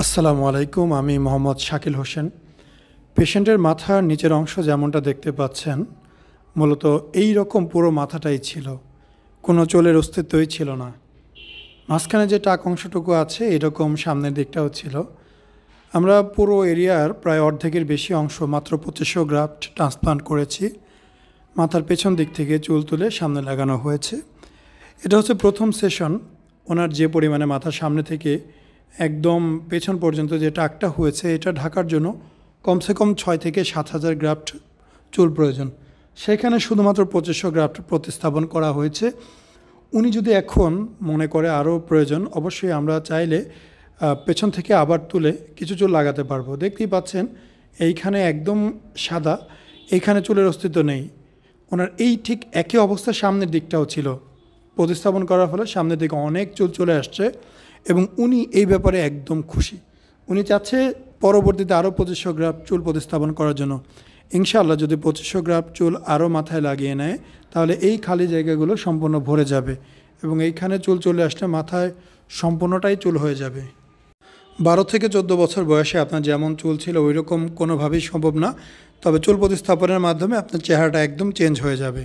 আসসালামু আলাইকুম। আমি মোহাম্মদ শাকিল হোসেন। পেশেন্টের মাথার নিচের অংশ যেমনটা দেখতে পাচ্ছেন, মূলত এই রকম পুরো মাথাটাই ছিল। কোনো চুলের অস্তিত্বই ছিল না। মাঝখানে যে টাক অংশটুকু আছে এরকম সামনের দিকটাও ছিল। আমরা পুরো এরিয়ার প্রায় অর্ধেকের বেশি অংশ মাত্র 2500 গ্রাফট ট্রান্সপ্লান্ট করেছি। মাথার পেছন দিক থেকে চুল তুলে সামনে লাগানো হয়েছে। এটা হচ্ছে প্রথম সেশন। ওনার যে পরিমাণে মাথার সামনে থেকে একদম পেছন পর্যন্ত যে টাকটা হয়েছে এটা ঢাকার জন্য কমসে কম 6 থেকে 7,000 গ্রাফট চুল প্রয়োজন। সেখানে শুধুমাত্র 2500 গ্রাফট প্রতিস্থাপন করা হয়েছে। উনি যদি এখন মনে করে আরও প্রয়োজন, অবশ্যই আমরা চাইলে পেছন থেকে আবার তুলে কিছু চুল লাগাতে পারবো। দেখতেই পাচ্ছেন এইখানে একদম সাদা, এইখানে চুলের অস্তিত্ব নেই। ওনার এই ঠিক একই অবস্থা সামনের দিকটাও ছিল। প্রতিস্থাপন করার ফলে সামনের দিকে অনেক চুল চলে আসছে এবং উনি এই ব্যাপারে একদম খুশি। উনি চাচ্ছে পরবর্তীতে আরও 2500 গ্রাফট চুল প্রতিস্থাপন করার জন্য। ইনশাআল্লাহ যদি 2500 গ্রাফট চুল আরও মাথায় লাগিয়ে নেয় তাহলে এই খালি জায়গাগুলো সম্পূর্ণ ভরে যাবে এবং এইখানে চুল চলে আসলে মাথায় সম্পূর্ণটাই চুল হয়ে যাবে। 12 থেকে 14 বছর বয়সে আপনার যেমন চুল ছিল ওই রকম কোনোভাবেই সম্ভব না, তবে চুল প্রতিস্থাপনের মাধ্যমে আপনার চেহারাটা একদম চেঞ্জ হয়ে যাবে।